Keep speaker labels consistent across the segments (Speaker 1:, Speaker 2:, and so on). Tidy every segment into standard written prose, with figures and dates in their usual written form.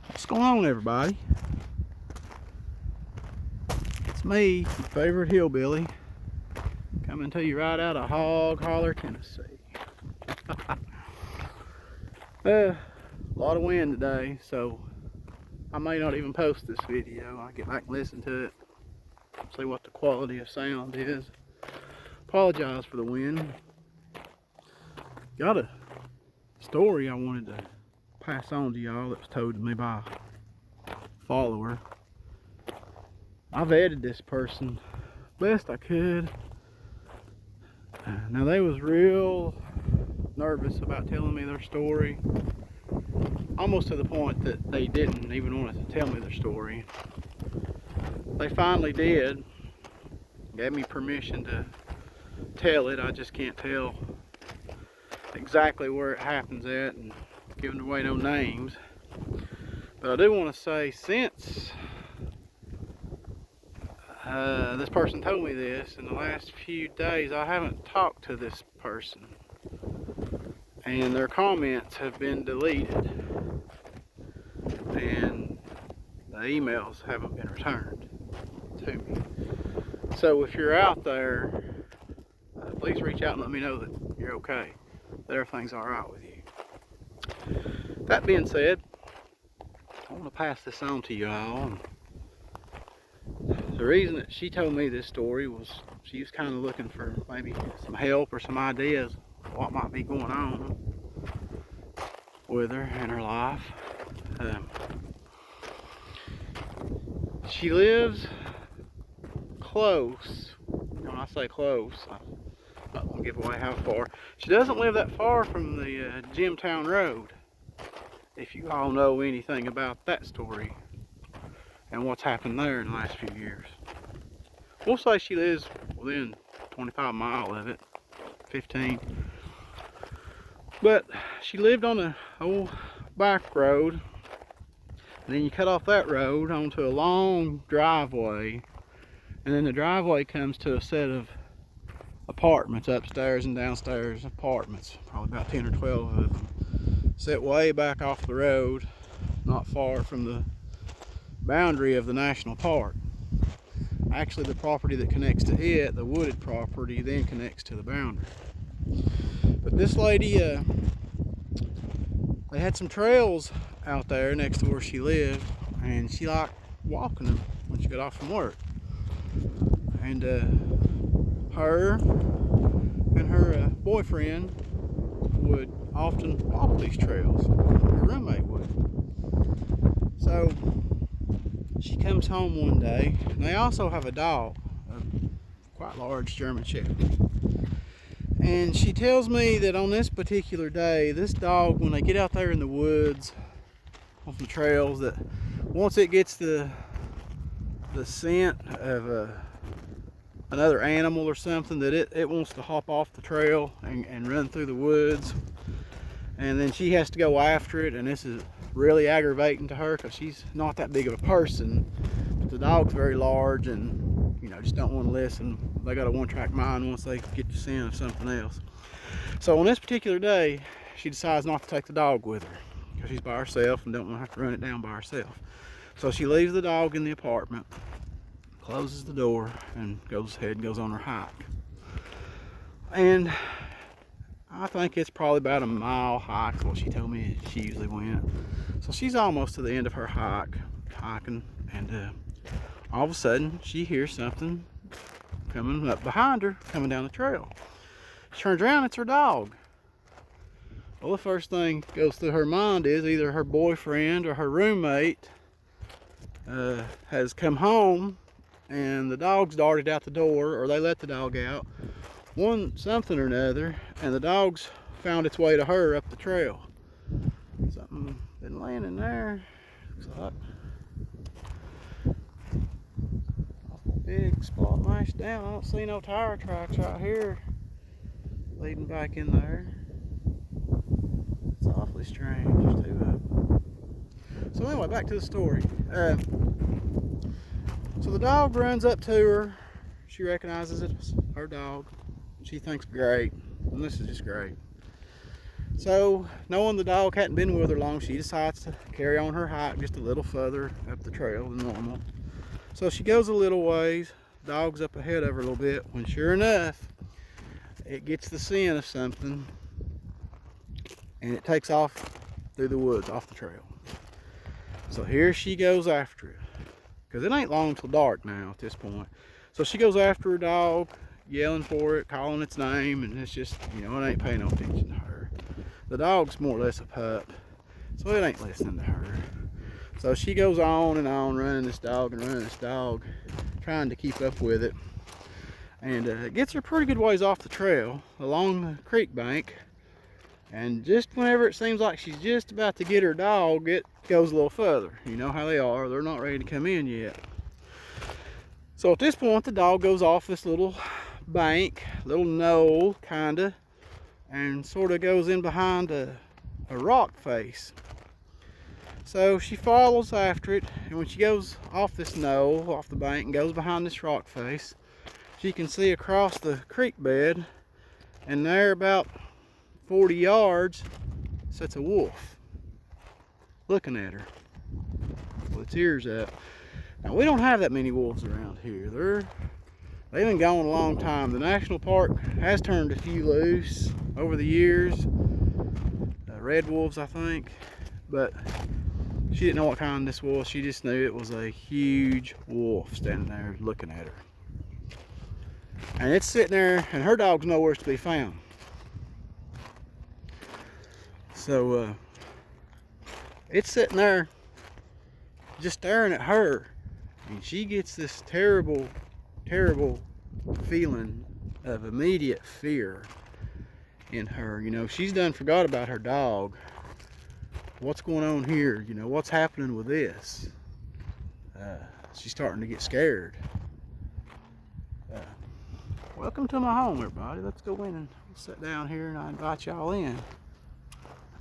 Speaker 1: What's going on, everybody? It's me, your favorite hillbilly, coming to you right out of Hog Holler, Tennessee. A lot of wind today, so I may not even post this video. I'll get back and listen to it, see what the quality of sound is. Apologize for the wind. Got a story I wanted to pass on to y'all that was told to me by a follower. I vetted this person best I could. Now they was real nervous about telling me their story, almost to the point that they didn't even want to tell me their story. They finally did, gave me permission to tell it. I just can't tell exactly where it happens at and giving away no names. But I do want to say, since this person told me this, in the last few days I haven't talked to this person, and their comments have been deleted, and the emails haven't been returned to me. So if you're out there, please reach out and let me know that you're okay, that everything's alright with you. That being said, I want to pass this on to you all. The reason that she told me this story was she was kind of looking for maybe some help or some ideas of what might be going on with her in her life. She lives close. When I say close, I'm not going to give away how far. She doesn't live that far from the Jimtown Road, if you all know anything about that story and what's happened there in the last few years. We'll say she lives within 25 miles of it, 15. But she lived on an old back road, and then you cut off that road onto a long driveway, and then the driveway comes to a set of apartments, upstairs and downstairs apartments, probably about 10 or 12 of them, set way back off the road, not far from the boundary of the national park. Actually, the property that connects to it, the wooded property, then connects to the boundary. But this lady, they had some trails out there next to where she lived, and she liked walking them when she got off from work. And her and her boyfriend would often walk these trails. Her roommate would. So she comes home one day, and they also have a dog, a quite large German Shepherd. And she tells me that on this particular day, this dog, when they get out there in the woods, on the trails, that once it gets the scent of another animal or something, that it wants to hop off the trail and run through the woods. And then she has to go after it, and this is really aggravating to her because she's not that big of a person, but the dog's very large and, you know, just don't want to listen. They got a one-track mind once they get the scent of something else. So on this particular day, she decides not to take the dog with her because she's by herself and don't want to have to run it down by herself. So she leaves the dog in the apartment, closes the door, and goes ahead and goes on her hike. And I think it's probably about a mile hike, what she told me she usually went. So she's almost to the end of her hiking, and all of a sudden she hears something coming up behind her, coming down the trail. She turns around, it's her dog. Well, the first thing goes through her mind is either her boyfriend or her roommate has come home and the dog's darted out the door, or they let the dog out, something or another, and the dog's found its way to her up the trail. Something been laying in there, looks like. Big spot mashed down. I don't see no tire tracks right here leading back in there. It's awfully strange. There's two of them. So anyway, back to the story. So the dog runs up to her. She recognizes it's her dog. She thinks great, and this is just great. So, knowing the dog hadn't been with her long, she decides to carry on her hike just a little further up the trail than normal. So she goes a little ways, dog's up ahead of her a little bit, when sure enough, it gets the scent of something and it takes off through the woods, off the trail. So here she goes after it, because it ain't long until dark now at this point. So she goes after her dog, yelling for it, calling its name, and it's just, it ain't paying no attention to her. The dog's more or less a pup, so it ain't listening to her. So she goes on and on, running this dog and running this dog, trying to keep up with it. And it gets her pretty good ways off the trail, along the creek bank. And just whenever it seems like she's just about to get her dog, it goes a little further. You know how they are, they're not ready to come in yet. So at this point, the dog goes off this little bank, little knoll, kinda, and sort of goes in behind a rock face. So she follows after it, and when she goes off this knoll, off the bank, and goes behind this rock face, she can see across the creek bed, and there about 40 yards sits a wolf looking at her with its ears up. Now, we don't have that many wolves around here. They've been gone a long time. The national park has turned a few loose over the years, red wolves I think, but she didn't know what kind this was. She just knew it was a huge wolf standing there looking at her. And it's sitting there, and her dog's nowhere to be found. So it's sitting there just staring at her, and she gets this terrible, terrible feeling of immediate fear in her. She's done forgot about her dog. What's going on here? What's happening with this? She's starting to get scared. Welcome to my home, everybody. Let's go in and we'll sit down here, and I invite y'all in.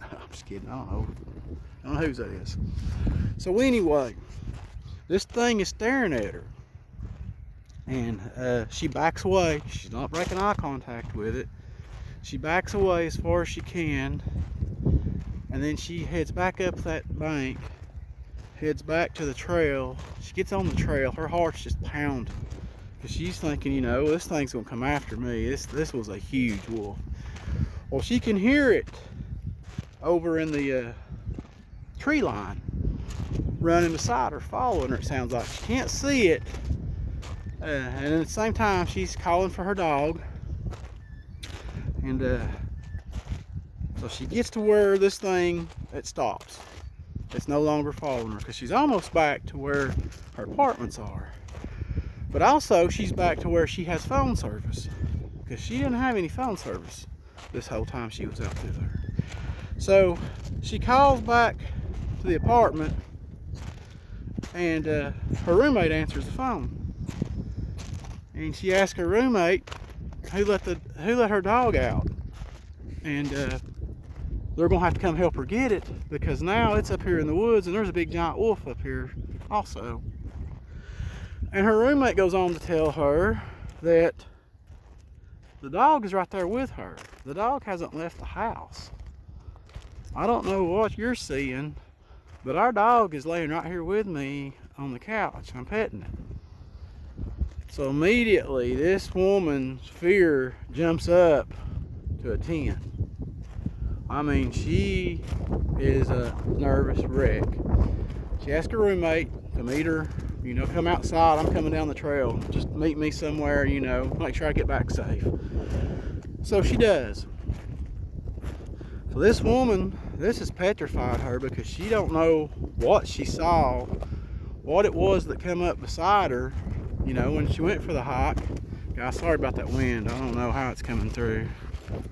Speaker 1: I'm just kidding. I don't know whose that is. So anyway, this thing is staring at her, and she backs away. She's not breaking eye contact with it. She backs away as far as she can, and then she heads back up that bank, heads back to the trail. She gets on the trail. Her heart's just pounding, because she's thinking, this thing's gonna come after me. This was a huge wolf. Well, she can hear it over in the tree line, running beside her, following her, it sounds like. She can't see it, and at the same time she's calling for her dog. And so she gets to where this thing, it stops. It's no longer following her, because she's almost back to where her apartments are. But also she's back to where she has phone service, because she didn't have any phone service this whole time she was out through there. So she calls back to the apartment, and her roommate answers the phone, and she asks her roommate who let her dog out, and they're gonna have to come help her get it, because now it's up here in the woods and there's a big giant wolf up here also. And her roommate goes on to tell her that the dog is right there with her. The dog hasn't left the house. I don't know what you're seeing, but our dog is laying right here with me on the couch. I'm petting it. So immediately this woman's fear jumps up to a 10. I mean, she is a nervous wreck. She asked her roommate to meet her, come outside. I'm coming down the trail. Just meet me somewhere, make sure I get back safe. So she does. So this woman, this has petrified her, because she don't know what she saw, what it was that come up beside her, when she went for the hike. Guys, sorry about that wind. I don't know how it's coming through.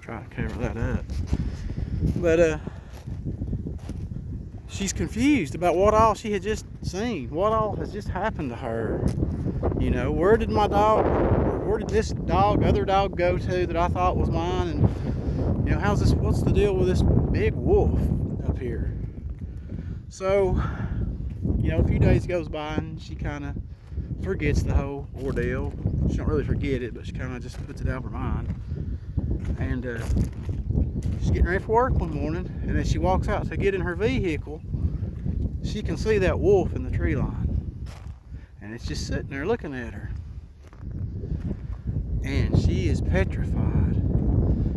Speaker 1: Try to cover that up. But she's confused about what all she had just seen, what all has just happened to her. Where did my dog, or where did this other dog go to that I thought was mine? And what's the deal with this big wolf up here? So, a few days goes by and she kind of forgets the whole ordeal. She don't really forget it, but she kind of just puts it out of her mind. And she's getting ready for work one morning, and as she walks out to get in her vehicle, she can see that wolf in the tree line. And it's just sitting there looking at her. And she is petrified.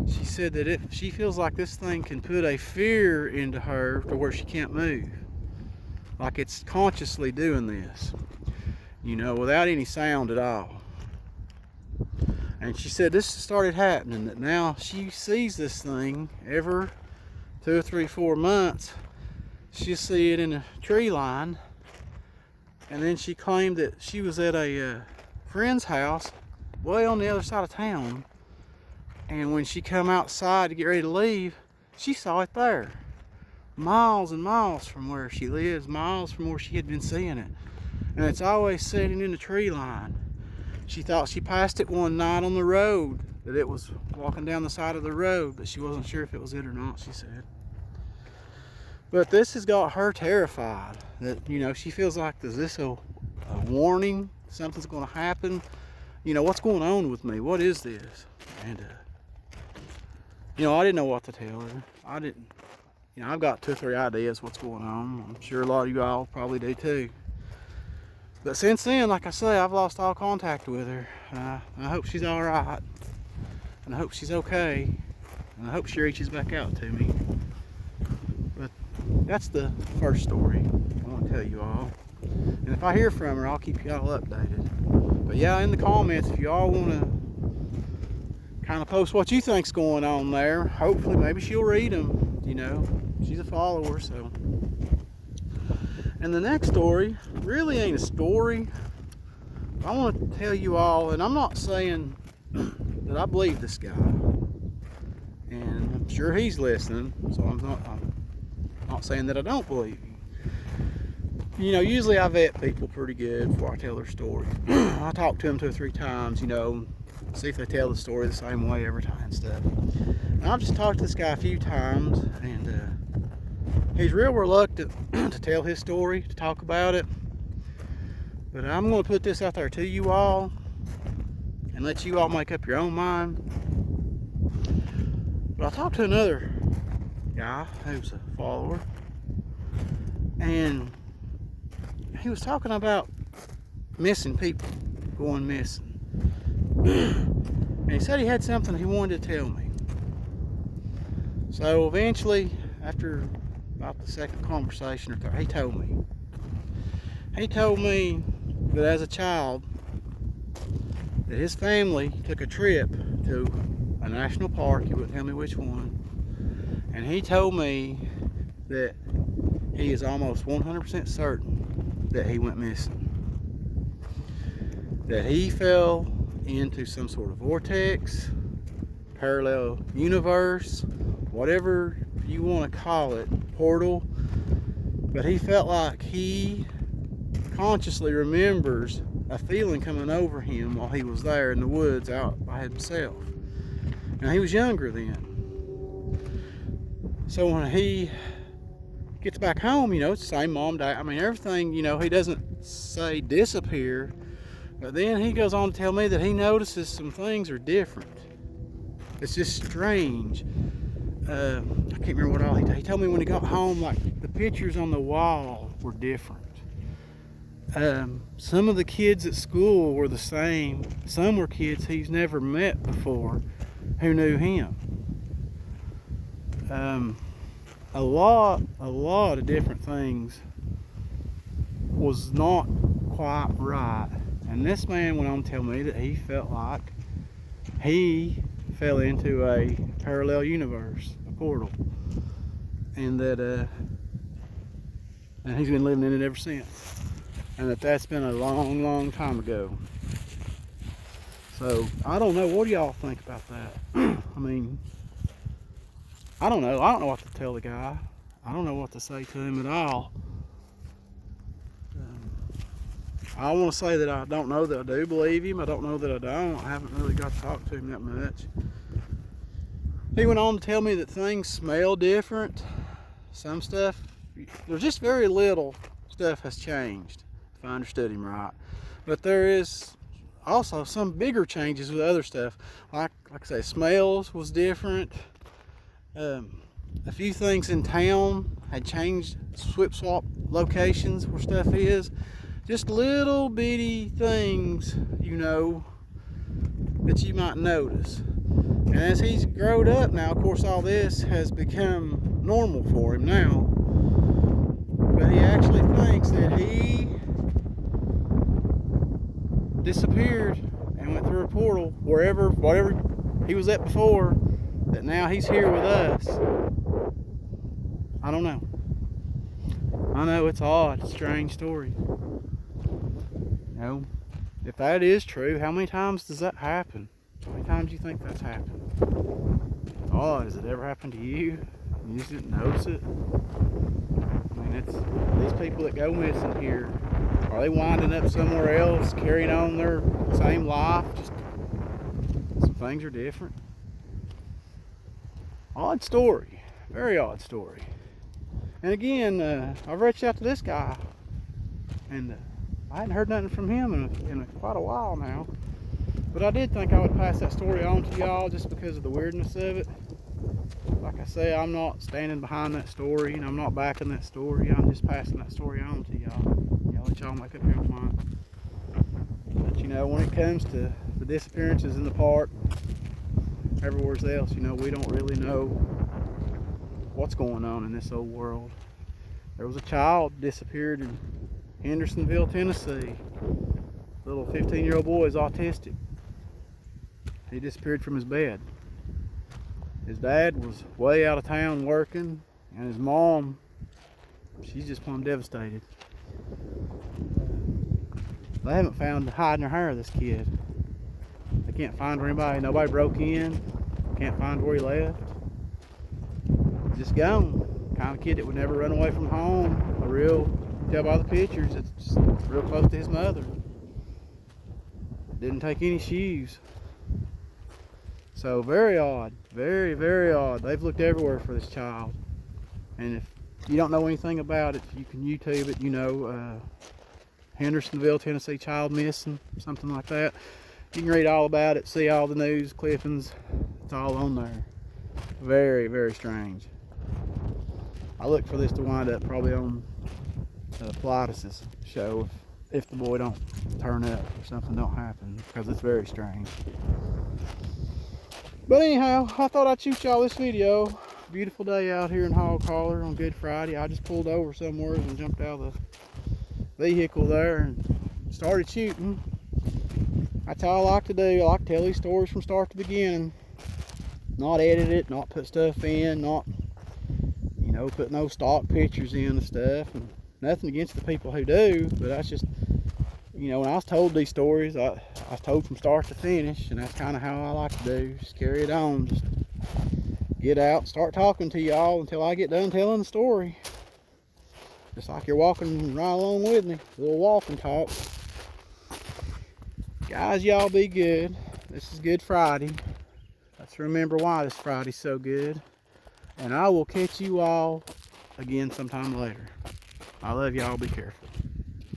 Speaker 1: She said that she feels like this thing can put a fear into her to where she can't move. Like it's consciously doing this, you know, without any sound at all. And she said this started happening, that now she sees this thing every 2 or 3, 4 months. She'll see it in a tree line. And then she claimed that she was at a friend's house way on the other side of town. And when she come outside to get ready to leave, she saw it there. Miles and miles from where she lives, miles from where she had been seeing it. And it's always sitting in the tree line. She thought she passed it one night on the road, that it was walking down the side of the road, but she wasn't sure if it was it or not, she said. But this has got her terrified, that, you know, she feels like, is this a warning? Something's going to happen? You know, what's going on with me? What is this? And, you know, I didn't know what to tell her. You know, I've got 2 or 3 ideas what's going on. I'm sure a lot of you all probably do too. But since then, like I say, I've lost all contact with her. I hope she's all right. And I hope she's okay. And I hope she reaches back out to me. But that's the first story I want to tell you all. And if I hear from her, I'll keep you all updated. But yeah, in the comments, if you all want to kind of post what you think's going on there, hopefully maybe she'll read them. You know, she's a follower, so. And the next story really ain't a story. I want to tell you all, and I'm not saying that I believe this guy, and I'm sure he's listening, so I'm not saying that I don't believe him. You know, usually I vet people pretty good before I tell their story. I talk to them 2 or 3 times, you know, see if they tell the story the same way every time and stuff. And I've just talked to this guy a few times, and he's real reluctant to tell his story, to talk about it. But I'm going to put this out there to you all and let you all make up your own mind. But I talked to another guy who's a follower, and he was talking about missing people, going missing. And he said he had something he wanted to tell me. So eventually, after about the second conversation or third, he told me that as a child, that his family took a trip to a national park. He wouldn't tell me which one. And he told me that he is almost 100% certain that he went missing. That he fell into some sort of vortex, parallel universe, whatever you want to call it, portal. But he felt like he consciously remembers a feeling coming over him while he was there in the woods out by himself. Now, he was younger then. So when he gets back home, you know, it's the same mom, dad, I mean, everything, you know, he doesn't say disappear, but then he goes on to tell me that he notices some things are different. It's just strange. I can't remember what all he told me when he got home, like the pictures on the wall were different. Some of the kids at school were the same. Some were kids he's never met before who knew him. A lot of different things was not quite right. And this man went on to tell me that he felt like he fell into a parallel universe, a portal, and that and he's been living in it ever since, and that's been a long time ago. So I don't know, what do y'all think about that? I mean, I don't know what to tell the guy. I don't know what to say to him at all. I want to say that I don't know that I do believe him. I don't know that I don't. I haven't really got to talk to him that much. He went on to tell me that things smell different. Some stuff, there's just very little stuff has changed, if I understood him right. But there is also some bigger changes with other stuff. Like I say, smells was different. A few things in town had changed, swap locations where stuff is. Just little bitty things, you know, that you might notice. And as he's grown up now, of course, all this has become normal for him now. But he actually thinks that he disappeared and went through a portal wherever, whatever he was at before, that now he's here with us. I don't know. I know it's odd, it's a strange story. You know, if that is true, how many times does that happen? How many times do you think that's happened? It's odd. Has it ever happened to you? You just didn't notice it? I mean, it's these people that go missing here. Are they winding up somewhere else, carrying on their same life? Just some things are different. Odd story. Very odd story. And again, I've reached out to this guy, and I hadn't heard nothing from him in quite a while now. But I did think I would pass that story on to y'all just because of the weirdness of it. Like I say, I'm not standing behind that story, and I'm not backing that story. I'm just passing that story on to y'all. Y'all let y'all make up your own mind. But you know, when it comes to the disappearances in the park, everywhere else, you know, we don't really know what's going on in this old world. There was a child disappeared in Hendersonville, Tennessee. Little 15-year-old boy is autistic. He disappeared from his bed. His dad was way out of town working, and his mom, she's just plumb devastated. They haven't found the hide in her hair of this kid. They can't find where nobody broke in, can't find where he left. Just gone. Kind of kid that would never run away from home. Tell by the pictures, it's just real close to his mother. Didn't take any shoes. So very odd, very, very odd. They've looked everywhere for this child. And if you don't know anything about it, you can YouTube it, you know, Hendersonville, Tennessee child missing, something like that. You can read all about it, see all the news clippings. It's all on there. Very, very strange. I look for this to wind up probably on Pilates' show if the boy don't turn up or something don't happen, because it's very strange. But anyhow, I thought I'd shoot y'all this video. Beautiful day out here in Hog Holler on Good Friday. I just pulled over somewhere and jumped out of the vehicle there and started shooting. That's all I like to do. I like to tell these stories from start to beginning. Not edit it, not put stuff in, not, you know, put no stock pictures in and stuff. And nothing against the people who do, but that's just, you know, when I was told these stories, I was told from start to finish, and that's kind of how I like to do. Just carry it on. Just get out and start talking to y'all until I get done telling the story. Just like you're walking right along with me. A little walking talk. Guys, y'all be good. This is Good Friday. Let's remember why this Friday's so good. And I will catch you all again sometime later. I love y'all. Be careful.